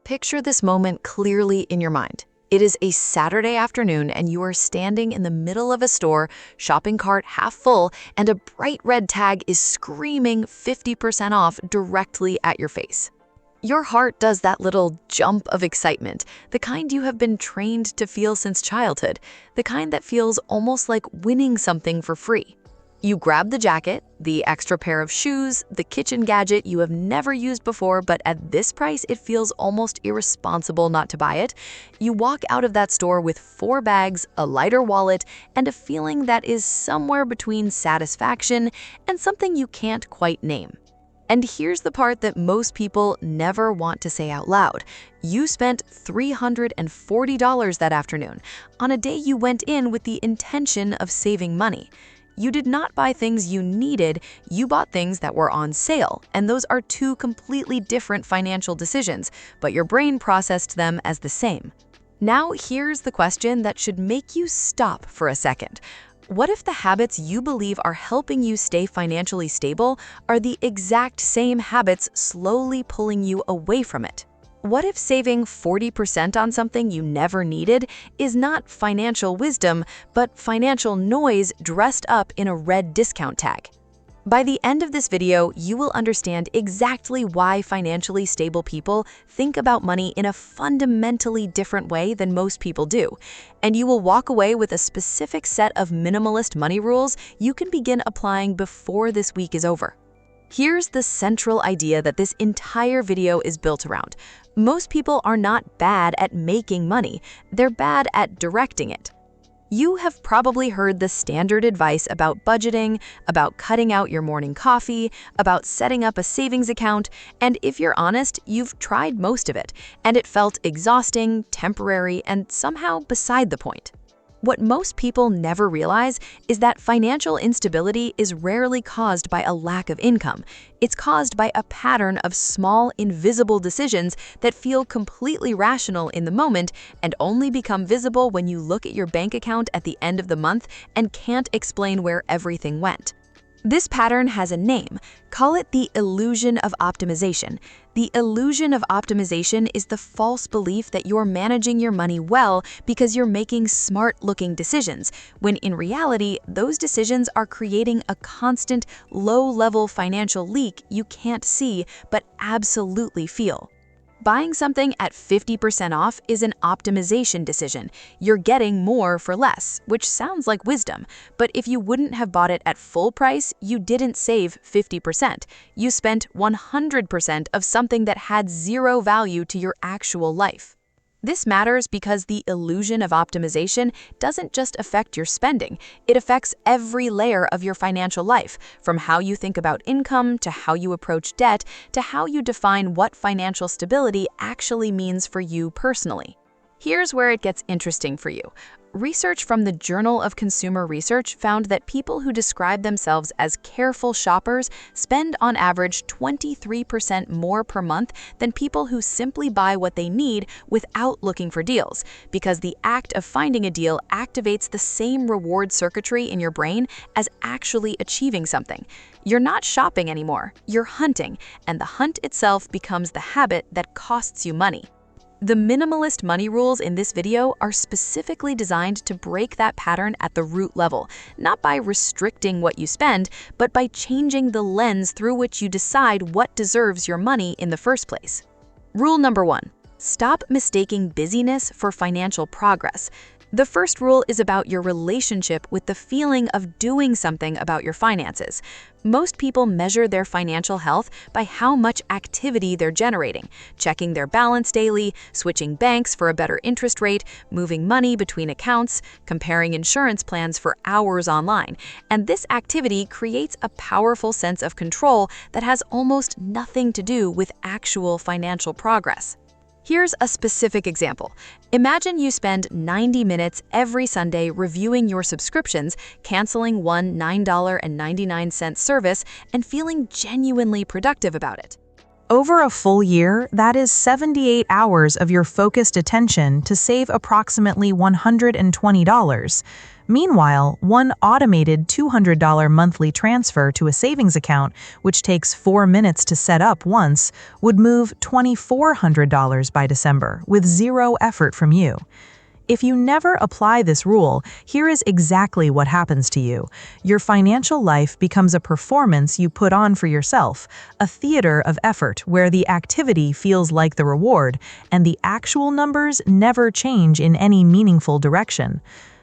Picture this moment clearly in your mind. It is a Saturday afternoon and you are standing in the middle of a store, shopping cart half full, and a bright red tag is screaming 50% off directly at your face. Your heart does that little jump of excitement, the kind you have been trained to feel since childhood, the kind that feels almost like winning something for free. You grab the jacket, the extra pair of shoes, the kitchen gadget you have never used before, but at this price it feels almost irresponsible not to buy it. You walk out of that store with 4 bags, a lighter wallet, and a feeling that is somewhere between satisfaction and something you can't quite name. And here's the part that most people never want to say out loud. You spent $340 that afternoon on a day you went in with the intention of saving money. You did not buy things you needed, you bought things that were on sale, and those are 2 completely different financial decisions, but your brain processed them as the same. Now here's the question that should make you stop for a second. What if the habits you believe are helping you stay financially stable are the exact same habits slowly pulling you away from it? What if saving 40% on something you never needed is not financial wisdom, but financial noise dressed up in a red discount tag? By the end of this video, you will understand exactly why financially stable people think about money in a fundamentally different way than most people do. And you will walk away with a specific set of minimalist money rules you can begin applying before this week is over. Here's the central idea that this entire video is built around. Most people are not bad at making money, they're bad at directing it. You have probably heard the standard advice about budgeting, about cutting out your morning coffee, about setting up a savings account, and if you're honest, you've tried most of it, and it felt exhausting, temporary, and somehow beside the point. What most people never realize is that financial instability is rarely caused by a lack of income. It's caused by a pattern of small, invisible decisions that feel completely rational in the moment and only become visible when you look at your bank account at the end of the month and can't explain where everything went. This pattern has a name. Call it the illusion of optimization. The illusion of optimization is the false belief that you're managing your money well because you're making smart-looking decisions, when in reality, those decisions are creating a constant, low-level financial leak you can't see but absolutely feel. Buying something at 50% off is an optimization decision. You're getting more for less, which sounds like wisdom. But if you wouldn't have bought it at full price, you didn't save 50%. You spent 100% of something that had zero value to your actual life. This matters because the illusion of optimization doesn't just affect your spending, it affects every layer of your financial life, from how you think about income, to how you approach debt, to how you define what financial stability actually means for you personally. Here's where it gets interesting for you. Research from the Journal of Consumer Research found that people who describe themselves as careful shoppers spend on average 23% more per month than people who simply buy what they need without looking for deals, because the act of finding a deal activates the same reward circuitry in your brain as actually achieving something. You're not shopping anymore, you're hunting, and the hunt itself becomes the habit that costs you money. The minimalist money rules in this video are specifically designed to break that pattern at the root level, not by restricting what you spend, but by changing the lens through which you decide what deserves your money in the first place. Rule number 1. Stop mistaking busyness for financial progress. The first rule is about your relationship with the feeling of doing something about your finances. Most people measure their financial health by how much activity they're generating, checking their balance daily, switching banks for a better interest rate, moving money between accounts, comparing insurance plans for hours online. And this activity creates a powerful sense of control that has almost nothing to do with actual financial progress. Here's a specific example. Imagine you spend 90 minutes every Sunday reviewing your subscriptions, canceling one $9.99 service, and feeling genuinely productive about it. Over a full year, that is 78 hours of your focused attention to save approximately $120. Meanwhile, one automated $200 monthly transfer to a savings account, which takes 4 minutes to set up once, would move $2,400 by December with zero effort from you. If you never apply this rule, here is exactly what happens to you. Your financial life becomes a performance you put on for yourself, a theater of effort where the activity feels like the reward, and the actual numbers never change in any meaningful direction.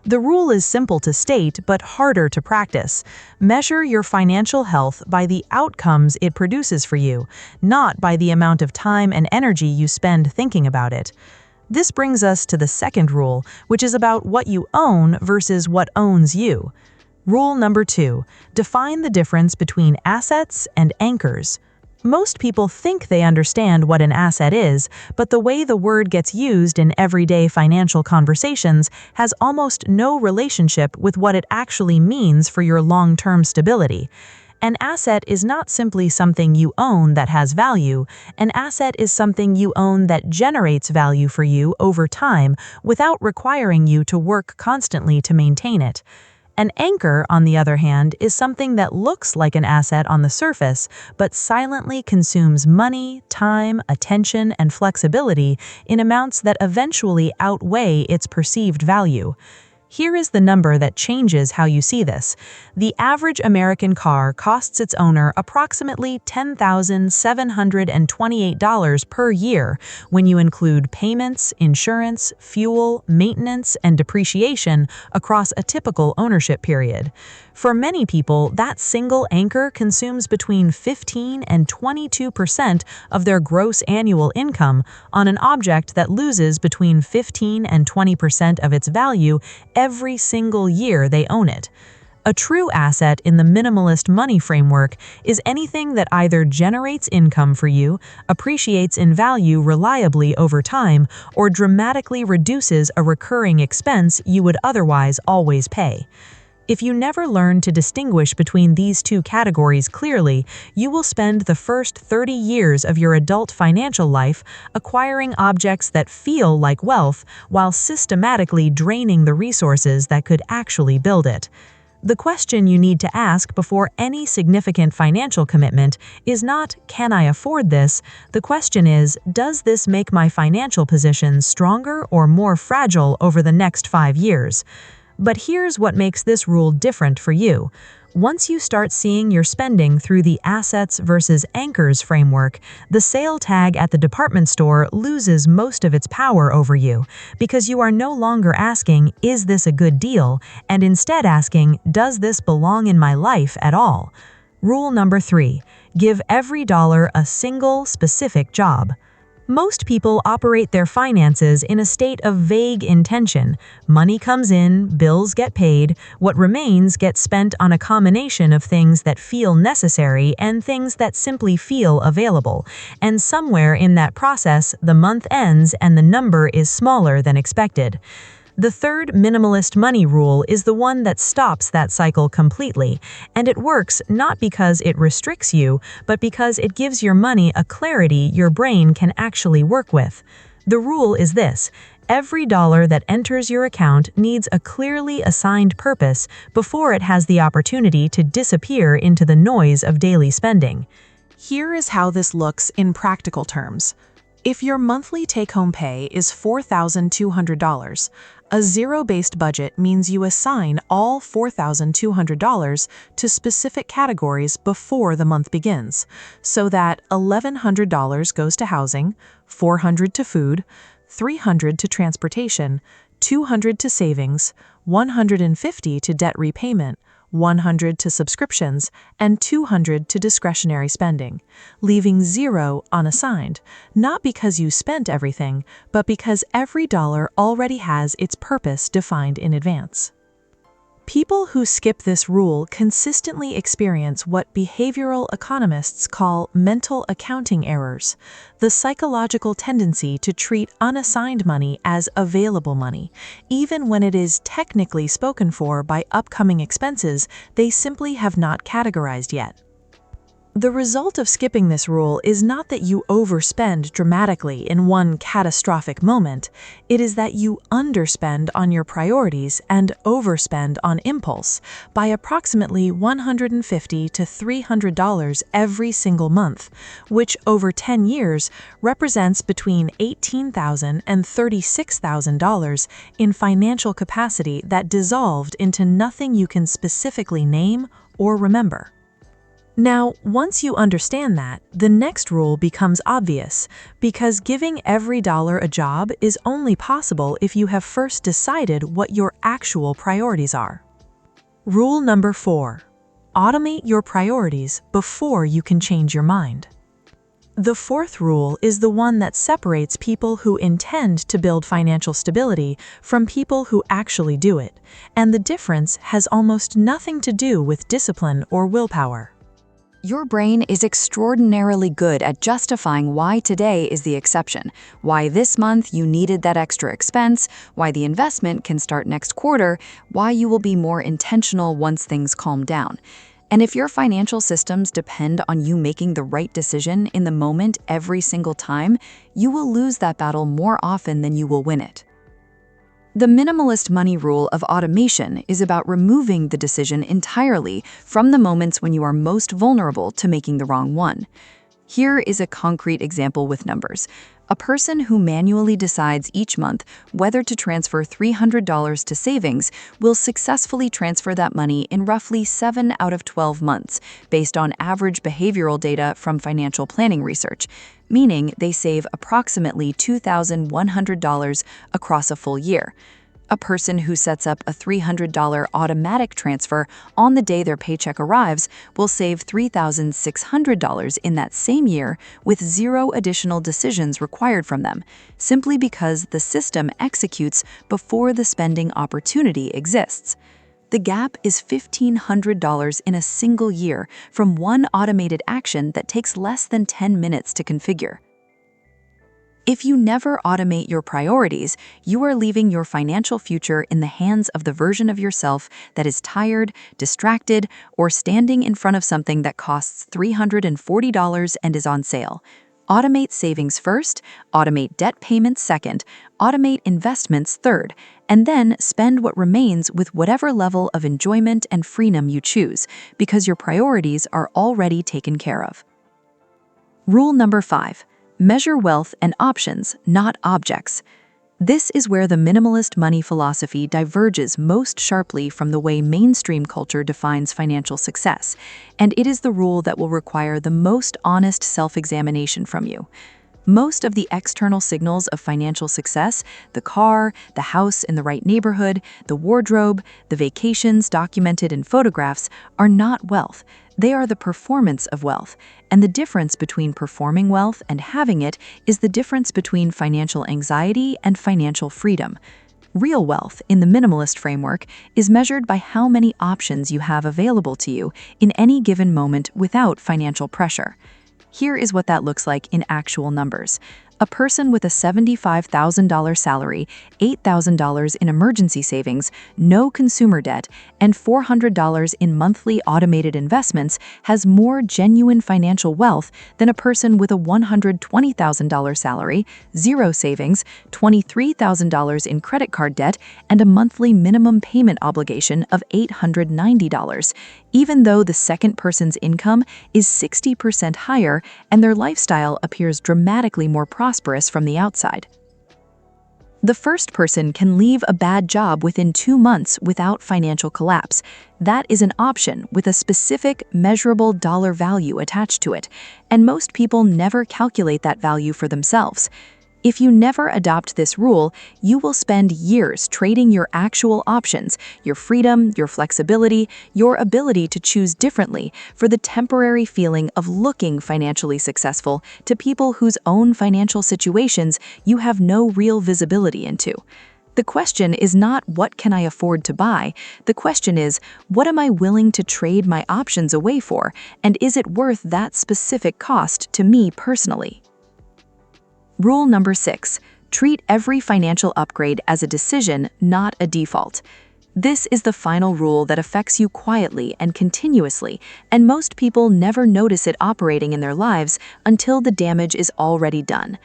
The rule is simple to state, but harder to practice. Measure your financial health by the outcomes it produces for you, not by the amount of time and energy you spend thinking about it. This brings us to the second rule, which is about what you own versus what owns you. Rule number 2, define the difference between assets and anchors. Most people think they understand what an asset is, but the way the word gets used in everyday financial conversations has almost no relationship with what it actually means for your long-term stability. An asset is not simply something you own that has value. An asset is something you own that generates value for you over time without requiring you to work constantly to maintain it. An anchor, on the other hand, is something that looks like an asset on the surface, but silently consumes money, time, attention, and flexibility in amounts that eventually outweigh its perceived value. Here is the number that changes how you see this. The average American car costs its owner approximately $10,728 per year when you include payments, insurance, fuel, maintenance, and depreciation across a typical ownership period. For many people, that single anchor consumes between 15 and 22% of their gross annual income on an object that loses between 15 and 20% of its value every single year they own it. A true asset in the minimalist money framework is anything that either generates income for you, appreciates in value reliably over time, or dramatically reduces a recurring expense you would otherwise always pay. If you never learn to distinguish between these two categories clearly, you will spend the first 30 years of your adult financial life acquiring objects that feel like wealth while systematically draining the resources that could actually build it. The question you need to ask before any significant financial commitment is not, "Can I afford this?" The question is, "Does this make my financial position stronger or more fragile over the next 5 years?" But here's what makes this rule different for you. Once you start seeing your spending through the assets versus anchors framework, the sale tag at the department store loses most of its power over you, because you are no longer asking, "Is this a good deal?" and instead asking, "Does this belong in my life at all?" Rule number 3, give every dollar a single, specific job. Most people operate their finances in a state of vague intention. Money comes in, bills get paid, what remains gets spent on a combination of things that feel necessary and things that simply feel available. And somewhere in that process, the month ends and the number is smaller than expected. The third minimalist money rule is the one that stops that cycle completely, and it works not because it restricts you, but because it gives your money a clarity your brain can actually work with. The rule is this: every dollar that enters your account needs a clearly assigned purpose before it has the opportunity to disappear into the noise of daily spending. Here is how this looks in practical terms. If your monthly take-home pay is $4,200, a zero-based budget means you assign all $4,200 to specific categories before the month begins, so that $1,100 goes to housing, $400 to food, $300 to transportation, $200 to savings, $150 to debt repayment, $100 to subscriptions, and $200 to discretionary spending, leaving zero unassigned, not because you spent everything, but because every dollar already has its purpose defined in advance. People who skip this rule consistently experience what behavioral economists call mental accounting errors, the psychological tendency to treat unassigned money as available money, even when it is technically spoken for by upcoming expenses they simply have not categorized yet. The result of skipping this rule is not that you overspend dramatically in one catastrophic moment, it is that you underspend on your priorities and overspend on impulse by approximately $150 to $300 every single month, which over 10 years represents between $18,000 and $36,000 in financial capacity that dissolved into nothing you can specifically name or remember. Now, once you understand that, the next rule becomes obvious, because giving every dollar a job is only possible if you have first decided what your actual priorities are. Rule number 4. Automate your priorities before you can change your mind. The fourth rule is the one that separates people who intend to build financial stability from people who actually do it, and the difference has almost nothing to do with discipline or willpower. Your brain is extraordinarily good at justifying why today is the exception, why this month you needed that extra expense, why the investment can start next quarter, why you will be more intentional once things calm down. And if your financial systems depend on you making the right decision in the moment every single time, you will lose that battle more often than you will win it. The minimalist money rule of automation is about removing the decision entirely from the moments when you are most vulnerable to making the wrong one. Here is a concrete example with numbers. A person who manually decides each month whether to transfer $300 to savings will successfully transfer that money in roughly 7 out of 12 months, based on average behavioral data from financial planning research, meaning they save approximately $2,100 across a full year. A person who sets up a $300 automatic transfer on the day their paycheck arrives will save $3,600 in that same year with zero additional decisions required from them, simply because the system executes before the spending opportunity exists. The gap is $1,500 in a single year from one automated action that takes less than 10 minutes to configure. If you never automate your priorities, you are leaving your financial future in the hands of the version of yourself that is tired, distracted, or standing in front of something that costs $340 and is on sale. Automate savings first, automate debt payments second, automate investments third, and then spend what remains with whatever level of enjoyment and freedom you choose, because your priorities are already taken care of. Rule number 5. Measure wealth and options, not objects. This is where the minimalist money philosophy diverges most sharply from the way mainstream culture defines financial success, and it is the rule that will require the most honest self-examination from you. Most of the external signals of financial success, the car, the house in the right neighborhood, the wardrobe, the vacations documented in photographs, are not wealth. They are the performance of wealth, and the difference between performing wealth and having it is the difference between financial anxiety and financial freedom. Real wealth, in the minimalist framework, is measured by how many options you have available to you in any given moment without financial pressure. Here is what that looks like in actual numbers. A person with a $75,000 salary, $8,000 in emergency savings, no consumer debt, and $400 in monthly automated investments has more genuine financial wealth than a person with a $120,000 salary, zero savings, $23,000 in credit card debt, and a monthly minimum payment obligation of $890, even though the second person's income is 60% higher and their lifestyle appears dramatically more prosperous from the outside. The first person can leave a bad job within 2 months without financial collapse. That is an option with a specific, measurable dollar value attached to it, and most people never calculate that value for themselves. If you never adopt this rule, you will spend years trading your actual options, your freedom, your flexibility, your ability to choose differently for the temporary feeling of looking financially successful to people whose own financial situations you have no real visibility into. The question is not, what can I afford to buy? The question is, what am I willing to trade my options away for, and is it worth that specific cost to me personally? Rule number 6. Treat every financial upgrade as a decision, not a default. This is the final rule that affects you quietly and continuously, and most people never notice it operating in their lives until the damage is already done.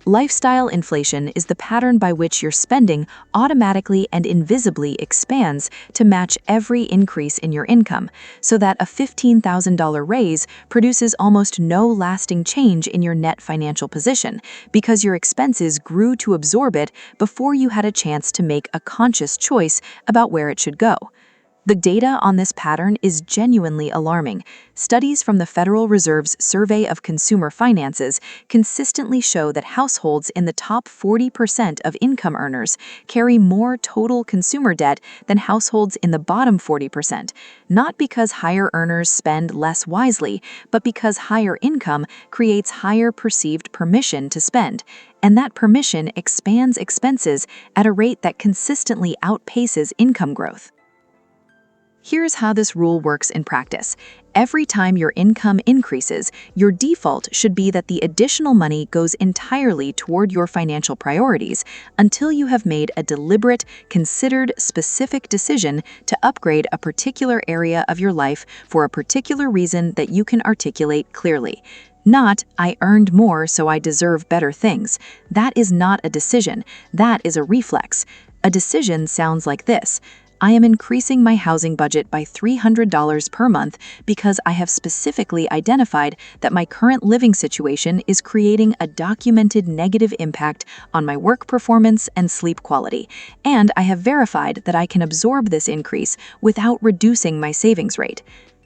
Lifestyle inflation is the pattern by which your spending automatically and invisibly expands to match every increase in your income, so that a $15,000 raise produces almost no lasting change in your net financial position, because your expenses grew to absorb it before you had a chance to make a conscious choice about where it should go. The data on this pattern is genuinely alarming. Studies from the Federal Reserve's Survey of Consumer Finances consistently show that households in the top 40% of income earners carry more total consumer debt than households in the bottom 40%, not because higher earners spend less wisely, but because higher income creates higher perceived permission to spend, and that permission expands expenses at a rate that consistently outpaces income growth. Here's how this rule works in practice. Every time your income increases, your default should be that the additional money goes entirely toward your financial priorities until you have made a deliberate, considered, specific decision to upgrade a particular area of your life for a particular reason that you can articulate clearly. Not, I earned more, so I deserve better things. That is not a decision. That is a reflex. A decision sounds like this: I am increasing my housing budget by $300 per month because I have specifically identified that my current living situation is creating a documented negative impact on my work performance and sleep quality, and I have verified that I can absorb this increase without reducing my savings rate.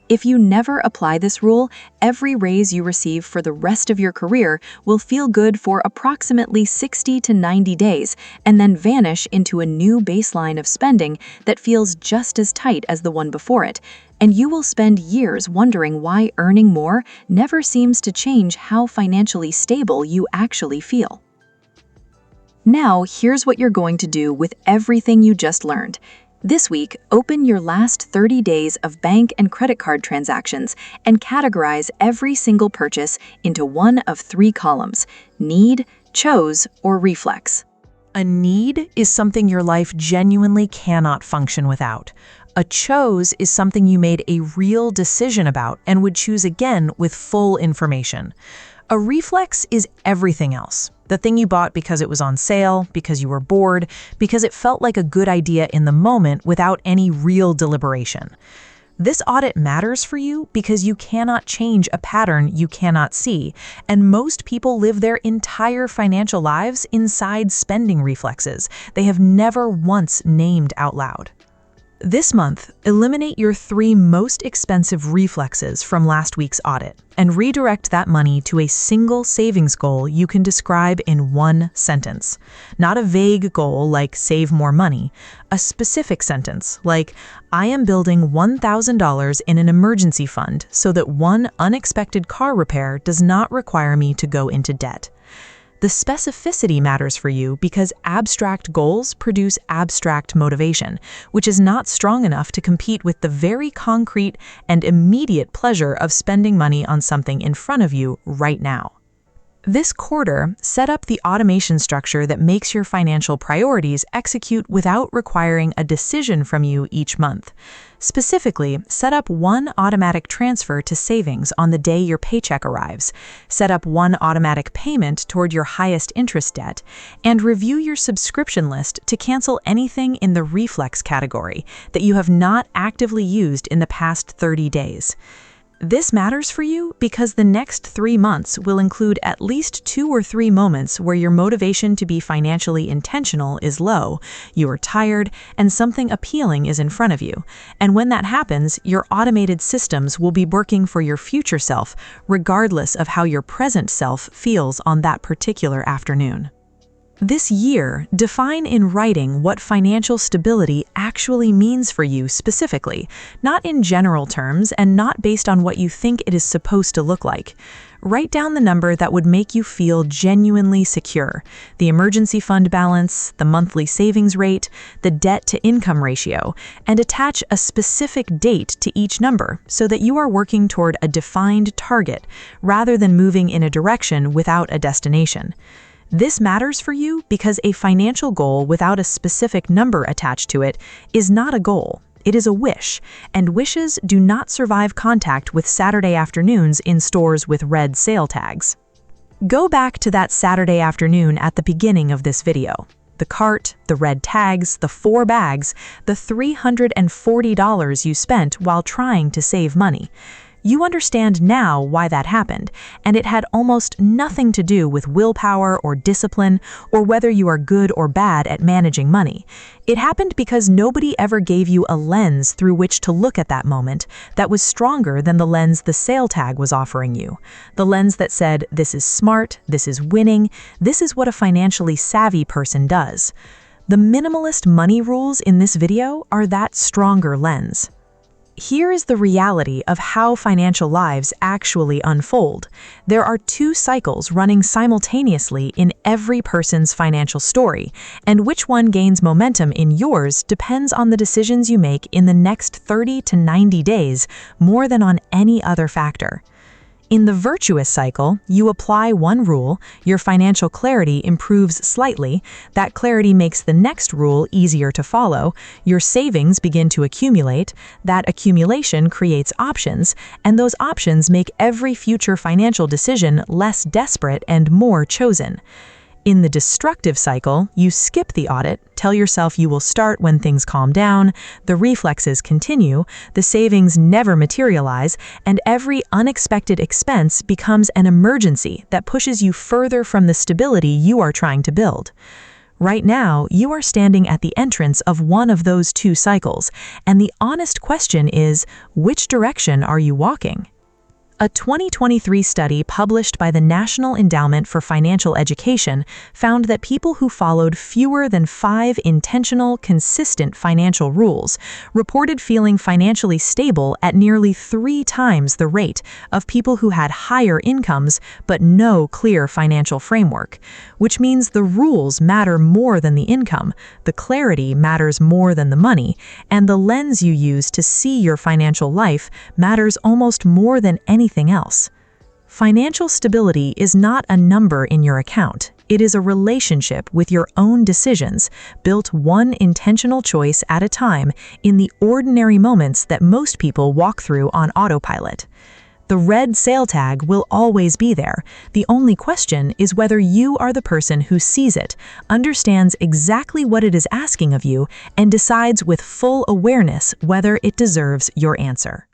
If you never apply this rule, every raise you receive for the rest of your career will feel good for approximately 60 to 90 days and then vanish into a new baseline of spending that feels just as tight as the one before it, and you will spend years wondering why earning more never seems to change how financially stable you actually feel. Now, here's what you're going to do with everything you just learned. This week, open your last 30 days of bank and credit card transactions and categorize every single purchase into one of 3 columns: need, chose, or reflex. A need is something your life genuinely cannot function without. A chose is something you made a real decision about and would choose again with full information. A reflex is everything else. The thing you bought because it was on sale, because you were bored, because it felt like a good idea in the moment without any real deliberation. This audit matters for you because you cannot change a pattern you cannot see, and most people live their entire financial lives inside spending reflexes they have never once named out loud. This month, eliminate your 3 most expensive reflexes from last week's audit and redirect that money to a single savings goal you can describe in 1 sentence. Not a vague goal like save more money, a specific sentence like, I am building $1,000 in an emergency fund so that one unexpected car repair does not require me to go into debt. The specificity matters for you because abstract goals produce abstract motivation, which is not strong enough to compete with the very concrete and immediate pleasure of spending money on something in front of you right now. This quarter, set up the automation structure that makes your financial priorities execute without requiring a decision from you each month. Specifically, set up 1 automatic transfer to savings on the day your paycheck arrives, set up 1 automatic payment toward your highest interest debt, and review your subscription list to cancel anything in the reflex category that you have not actively used in the past 30 days. This matters for you because the next 3 months will include at least 2 or 3 moments where your motivation to be financially intentional is low, you are tired, and something appealing is in front of you. And when that happens, your automated systems will be working for your future self, regardless of how your present self feels on that particular afternoon. This year, define in writing what financial stability actually means for you specifically, not in general terms and not based on what you think it is supposed to look like. Write down the number that would make you feel genuinely secure: the emergency fund balance, the monthly savings rate, the debt-to-income ratio, and attach a specific date to each number so that you are working toward a defined target rather than moving in a direction without a destination. This matters for you because a financial goal without a specific number attached to it is not a goal. It is a wish, and wishes do not survive contact with Saturday afternoons in stores with red sale tags. Go back to that Saturday afternoon at the beginning of this video. The cart, the red tags, the 4 bags, the $340 you spent while trying to save money. You understand now why that happened, and it had almost nothing to do with willpower or discipline or whether you are good or bad at managing money. It happened because nobody ever gave you a lens through which to look at that moment that was stronger than the lens the sale tag was offering you. The lens that said, this is smart, this is winning, this is what a financially savvy person does. The minimalist money rules in this video are that stronger lens. Here is the reality of how financial lives actually unfold. There are 2 cycles running simultaneously in every person's financial story, and which one gains momentum in yours depends on the decisions you make in the next 30 to 90 days more than on any other factor. In the virtuous cycle, you apply one rule, your financial clarity improves slightly, that clarity makes the next rule easier to follow, your savings begin to accumulate, that accumulation creates options, and those options make every future financial decision less desperate and more chosen. In the destructive cycle, you skip the audit, tell yourself you will start when things calm down, the reflexes continue, the savings never materialize, and every unexpected expense becomes an emergency that pushes you further from the stability you are trying to build. Right now, you are standing at the entrance of one of those 2 cycles, and the honest question is, which direction are you walking? A 2023 study published by the National Endowment for Financial Education found that people who followed fewer than 5 intentional, consistent financial rules reported feeling financially stable at nearly 3 times the rate of people who had higher incomes but no clear financial framework, which means the rules matter more than the income, the clarity matters more than the money, and the lens you use to see your financial life matters almost more than anything else. Financial stability is not a number in your account. It is a relationship with your own decisions, built one intentional choice at a time in the ordinary moments that most people walk through on autopilot. The red sale tag will always be there. The only question is whether you are the person who sees it, understands exactly what it is asking of you, and decides with full awareness whether it deserves your answer.